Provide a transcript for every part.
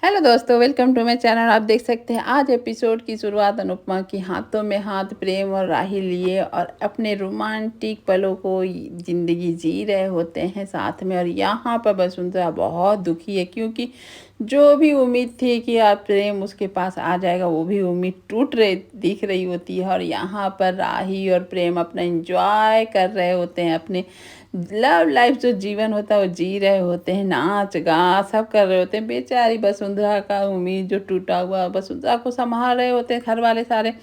Hello दोस्तों, welcome to my channel. आप देख सकते हैं आज एपिसोड की शुरुआत अनुपमा की हाथों में हाथ प्रेम और राही लिए और अपने रोमांटिक पलों को ज़िंदगी जी रहे होते हैं साथ में। और यहाँ पर वसुंधरा बहुत दुखी है क्योंकि जो भी उम्मीद थी कि आप प्रेम उसके पास आ जाएगा, वो भी उम्मीद टूट रही दिख रही होती है। और यहाँ पर राही और प्रेम अपना एंजॉय कर रहे होते हैं, अपने लव लाइफ जो जीवन होता है वो जी रहे होते हैं, नाच गा सब कर रहे होते हैं। बेचारी वसुंधरा का उम्मीद जो टूटा हुआ, वसुंधरा को संभाल रहे होते हैं घर वाले सारे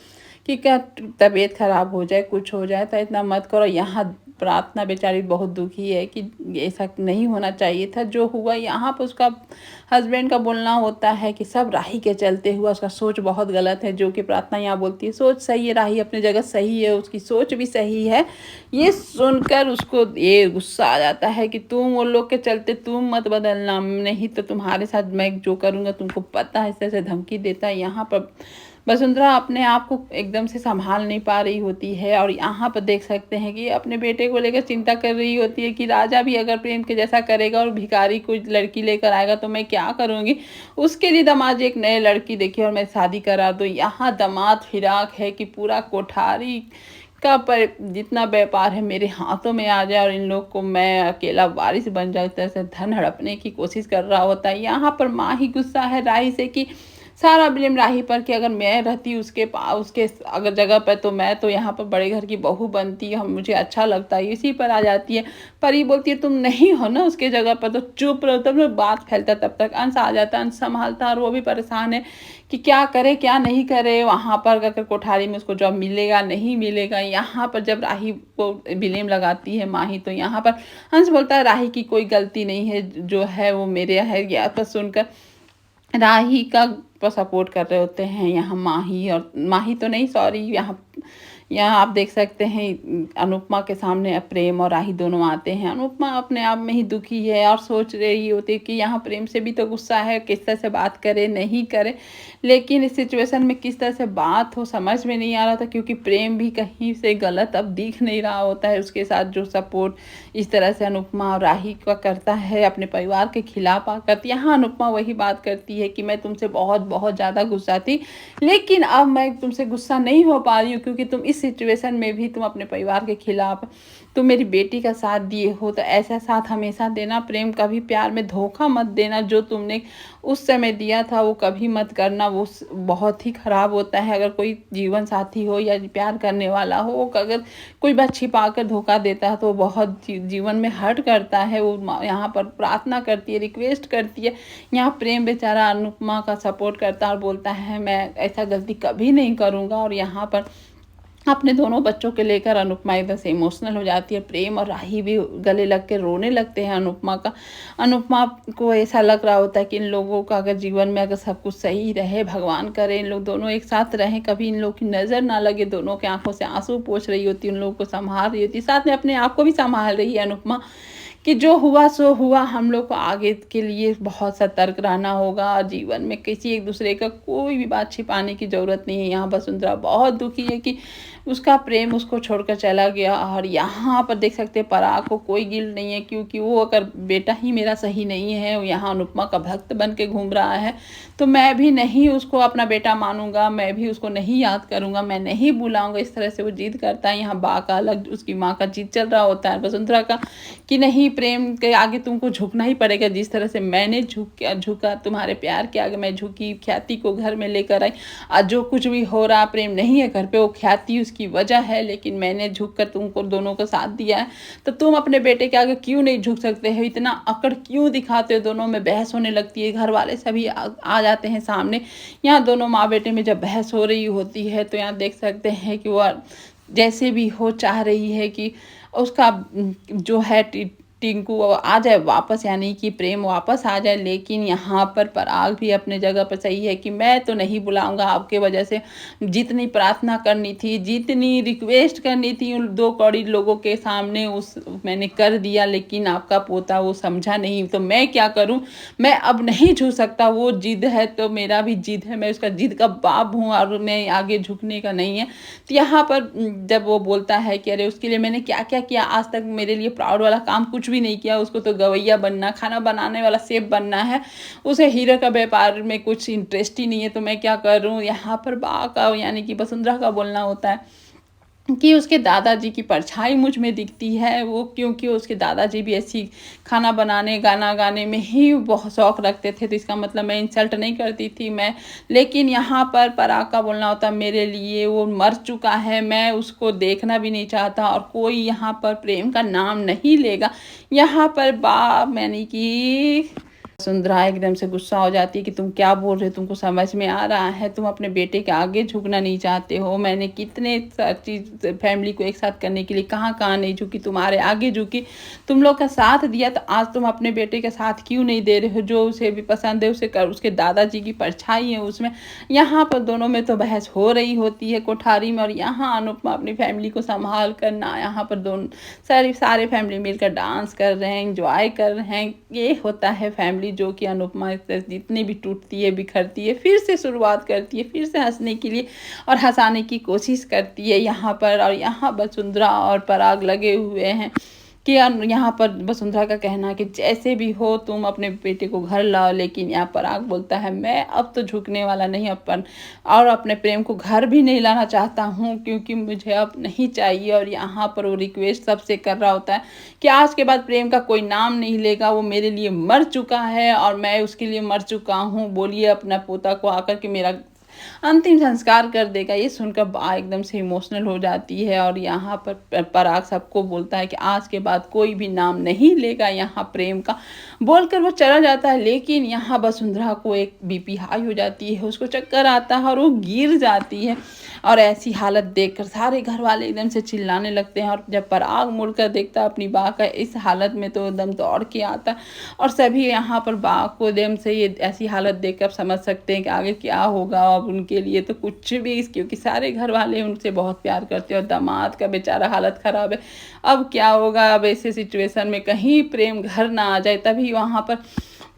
कि क्या तबीयत खराब हो जाए, कुछ हो जाए तो इतना मत करो। यहाँ प्रार्थना बेचारी बहुत दुखी है कि ऐसा नहीं होना चाहिए था जो हुआ। यहाँ पर उसका हस्बैंड का बोलना होता है कि सब राही के चलते हुआ, उसका सोच बहुत गलत है। जो कि प्रार्थना यहाँ बोलती है सोच सही है, राही अपनी जगह सही है, उसकी सोच भी सही है। ये सुनकर उसको ये गुस्सा आ जाता है कि तुम वो लोग के चलते तुम मत बदलना, नहीं तो तुम्हारे साथ मैं जो करूँगा तुमको पता है। इस तरह से धमकी देता है। यहाँ पर वसुंधरा अपने आप को एकदम से संभाल नहीं पा रही होती है। और यहाँ पर देख सकते हैं कि अपने बेटे को लेकर चिंता कर रही होती है कि राजा भी अगर प्रेम के जैसा करेगा और भिखारी कोई लड़की लेकर आएगा तो मैं क्या करूँगी। उसके लिए दामाद एक नए लड़की देखी और मैं शादी करा दूँ। यहाँ दामाद फिराक है कि पूरा कोठारी का पर जितना व्यापार है मेरे हाथों में आ जाए और इन लोग को मैं अकेला वारिस बन जाए, इस तरह से धन हड़पने की कोशिश कर रहा होता है। यहाँ पर माँ ही गुस्सा है राही से कि सारा ब्लेम राही पर कि अगर मैं रहती उसके अगर जगह पर तो मैं तो यहाँ पर बड़े घर की बहू बनती, हम मुझे अच्छा लगता है, इसी पर आ जाती है। परी बोलती है तुम नहीं हो ना उसके जगह पर तो चुप रहो। तब बात फैलता, तब तक अंश आ जाता, अंश संभालता और वो भी परेशान है कि क्या करे क्या नहीं करे। वहाँ पर अगर कोठारी में उसको जॉब मिलेगा नहीं मिलेगा। यहाँ पर जब राही को ब्लेम लगाती है माही तो यहाँ पर अंश बोलता है राही की कोई गलती नहीं है, जो है वो मेरे है। या तो सुनकर राही का सपोर्ट कर रहे होते हैं यहाँ माही, और माही तो नहीं सॉरी, यहाँ आप देख सकते हैं अनुपमा के सामने प्रेम और राही दोनों आते हैं। अनुपमा अपने आप में ही दुखी है और सोच रही होती है कि यहाँ प्रेम से भी तो गुस्सा है, किस तरह से बात करे नहीं करे। लेकिन इस सिचुएशन में किस तरह से बात हो समझ में नहीं आ रहा था क्योंकि प्रेम भी कहीं से गलत अब दिख नहीं रहा होता है। उसके साथ जो सपोर्ट इस तरह से अनुपमा और राही का करता है अपने परिवार के खिलाफ आकर, यहाँ अनुपमा वही बात करती है कि मैं तुमसे बहुत बहुत ज़्यादा गुस्सा थी, लेकिन अब मैं तुमसे गुस्सा नहीं हो पा रही हूँ क्योंकि तुम इस सिचुएशन में भी तुम अपने परिवार के खिलाफ, तुम मेरी बेटी का साथ दिए हो तो ऐसा साथ हमेशा देना। प्रेम कभी प्यार में धोखा मत देना, जो तुमने उस समय दिया था वो कभी मत करना, वो बहुत ही ख़राब होता है। अगर कोई जीवन साथी हो या प्यार करने वाला हो, अगर कोई बात छिपा कर धोखा देता है तो वो बहुत जीवन में हर्ट करता है। वो यहाँ पर प्रार्थना करती है, रिक्वेस्ट करती है। यहाँ प्रेम बेचारा अनुपमा का सपोर्ट करता है और बोलता है मैं ऐसा गलती कभी नहीं करूँगा। और यहाँ पर अपने दोनों बच्चों के लेकर अनुपमा एकदम से इमोशनल हो जाती है। प्रेम और राही भी गले लग के रोने लगते हैं अनुपमा को ऐसा लग रहा होता है कि इन लोगों का अगर जीवन में अगर सब कुछ सही रहे, भगवान करे इन लोग दोनों एक साथ रहें, कभी इन लोग की नज़र ना लगे। दोनों के आंखों से आंसू पोंछ रही होती है, उन लोगों को संभाल रही होती है, साथ में अपने आप को भी संभाल रही है अनुपमा कि जो हुआ सो हुआ। हम लोग को आगे के लिए बहुत सतर्क रहना होगा। जीवन में किसी एक दूसरे का कोई भी बात छिपाने की ज़रूरत नहीं है। यहाँ वसुंधरा बहुत दुखी है कि उसका प्रेम उसको छोड़कर चला गया। और यहाँ पर देख सकते हैं पराग को कोई गिल्ट नहीं है क्योंकि वो अगर बेटा ही मेरा सही नहीं है, यहाँ अनुपमा का भक्त बन के घूम रहा है, तो मैं भी नहीं उसको अपना बेटा मानूंगा, मैं भी उसको नहीं याद करूँगा, मैं नहीं बुलाऊँगा। इस तरह से वो जिद करता है। यहाँ बा का अलग, उसकी माँ का जिद चल रहा होता है वसुंधरा का कि नहीं प्रेम के आगे तुमको झुकना ही पड़ेगा। जिस तरह से मैंने झुका तुम्हारे प्यार के आगे, मैं झुकी, ख्याति को घर में लेकर आई। आज जो कुछ भी हो रहा प्रेम नहीं है घर पे, वो ख्याति उसकी वजह है, लेकिन मैंने झुककर तुमको दोनों को साथ दिया है, तो तुम अपने बेटे के आगे क्यों नहीं झुक सकते हो? इतना अकड़ क्यों दिखाते हो? दोनों में बहस होने लगती है, घर वाले सभी आ जाते हैं सामने। यहाँ दोनों माँ बेटे में जब बहस हो रही होती है तो यहाँ देख सकते हैं कि वो जैसे भी हो चाह रही है कि उसका जो है टिंकू आ जाए वापस, यानी कि प्रेम वापस आ जाए। लेकिन यहाँ पर पराग भी अपने जगह पर सही है कि मैं तो नहीं बुलाऊंगा आपके वजह से। जितनी प्रार्थना करनी थी, जितनी रिक्वेस्ट करनी थी उन दो कौड़ी लोगों के सामने उस मैंने कर दिया, लेकिन आपका पोता वो समझा नहीं। तो मैं क्या करूँ, मैं अब नहीं झुक सकता। वो जिद है तो मेरा भी जिद है, मैं उसका जिद का बाप हूँ और मैं आगे झुकने का नहीं है। तो यहाँ पर जब वो बोलता है कि अरे उसके लिए मैंने क्या क्या किया, आज तक मेरे लिए प्राउड वाला काम कुछ भी भी नहीं किया, उसको तो गवैया बनना, खाना बनाने वाला शेफ़ बनना है, उसे हीरे का व्यापार में कुछ इंटरेस्ट ही नहीं है। तो मैं क्या करूँ, यहाँ पर बा का यानी कि वसुंधरा का बोलना होता है कि उसके दादाजी की परछाई मुझ में दिखती है। वो क्योंकि उसके दादाजी भी ऐसी खाना बनाने, गाना गाने में ही बहुत शौक़ रखते थे, तो इसका मतलब मैं इंसल्ट नहीं करती थी मैं। लेकिन यहाँ पर पराग का बोलना होता मेरे लिए वो मर चुका है, मैं उसको देखना भी नहीं चाहता और कोई यहाँ पर प्रेम का नाम नहीं लेगा। यहाँ पर यानी कि वसुंधरा एकदम से गुस्सा हो जाती है कि तुम क्या बोल रहे हो, तुमको समझ में आ रहा है, तुम अपने बेटे के आगे झुकना नहीं चाहते हो। मैंने कितने चीज़ फैमिली को एक साथ करने के लिए कहाँ नहीं झुकी, तुम्हारे आगे झुकी, तुम लोग का साथ दिया, तो आज तुम अपने बेटे के साथ क्यों नहीं दे रहे हो। जो उसे भी पसंद है उसे कर, उसके दादाजी की परछाई है उसमें। यहाँ पर दोनों में तो बहस हो रही होती है कोठारी में, और यहाँ अनुपमा अपनी फैमिली को संभाल कर ना, यहाँ पर दोनों सारे फैमिली मिलकर डांस कर रहे हैं, इंजॉय कर रहे हैं। ये होता है फैमिली जो कि अनुपमा जितनी भी टूटती है, बिखरती है, फिर से शुरुआत करती है, फिर से हंसने के लिए और हंसाने की कोशिश करती है यहाँ पर। और यहाँ वसुंधरा और पराग लगे हुए हैं कि यहाँ पर वसुंधरा का कहना है कि जैसे भी हो तुम अपने बेटे को घर लाओ, लेकिन यहाँ पराग बोलता है मैं अब तो झुकने वाला नहीं, और अपने प्रेम को घर भी नहीं लाना चाहता हूँ, क्योंकि मुझे अब नहीं चाहिए। और यहाँ पर वो रिक्वेस्ट सबसे कर रहा होता है कि आज के बाद प्रेम का कोई नाम नहीं लेगा, वो मेरे लिए मर चुका है और मैं उसके लिए मर चुका हूँ। बोलिए अपना पोता को आकर कि मेरा अंतिम संस्कार कर देगा। ये सुनकर बा एकदम से इमोशनल हो जाती है, और यहाँ पर पराग सबको बोलता है कि आज के बाद कोई भी नाम नहीं लेगा यहाँ प्रेम का, बोलकर वो चला जाता है। लेकिन यहाँ वसुंधरा को एक बीपी हाई हो जाती है, उसको चक्कर आता है और वो गिर जाती है। और ऐसी हालत देखकर सारे घर वाले एकदम से चिल्लाने लगते हैं, और जब पराग मुड़कर देखता है अपनी बा का इस हालत में, तो एकदम दौड़ के आता है। और सभी यहाँ पर बा को एकदम से ये ऐसी हालत देखकर समझ सकते हैं कि आगे क्या होगा अब उनके लिए, तो कुछ भी, क्योंकि सारे घर वाले उनसे बहुत प्यार करते हैं और दामाद का बेचारा हालत ख़राब है। अब क्या होगा, अब ऐसे सिचुएशन में कहीं प्रेम घर ना आ जाए। तभी वहाँ पर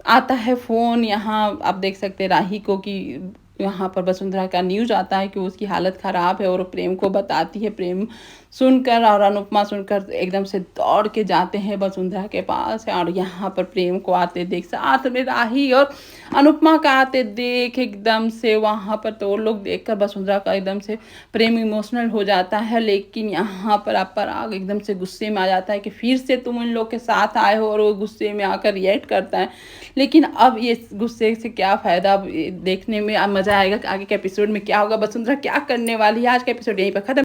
आता है फ़ोन, यहाँ आप देख सकते हैं राही को, कि यहाँ पर वसुंधरा का न्यूज़ आता है कि उसकी हालत ख़राब है, और प्रेम को बताती है। प्रेम सुनकर और अनुपमा सुनकर एकदम से दौड़ के जाते हैं वसुंधरा के पास, और यहाँ पर प्रेम को आते देख, साथ में राही और अनुपमा का आते देख एकदम से वहाँ पर, तो वो लोग देखकर वसुंधरा का एकदम से प्रेम इमोशनल हो जाता है। लेकिन यहाँ पर पराग एकदम से गुस्से में आ जाता है कि फिर से तुम इन लोग के साथ आए हो, और वो गुस्से में आकर रिएक्ट करता है। लेकिन अब ये गुस्से से क्या फ़ायदा, अब देखने में मज़ा आएगा कि आगे के एपिसोड में क्या होगा, वसुंधरा क्या करने वाली है। आज का एपिसोड यहीं पर खत्म।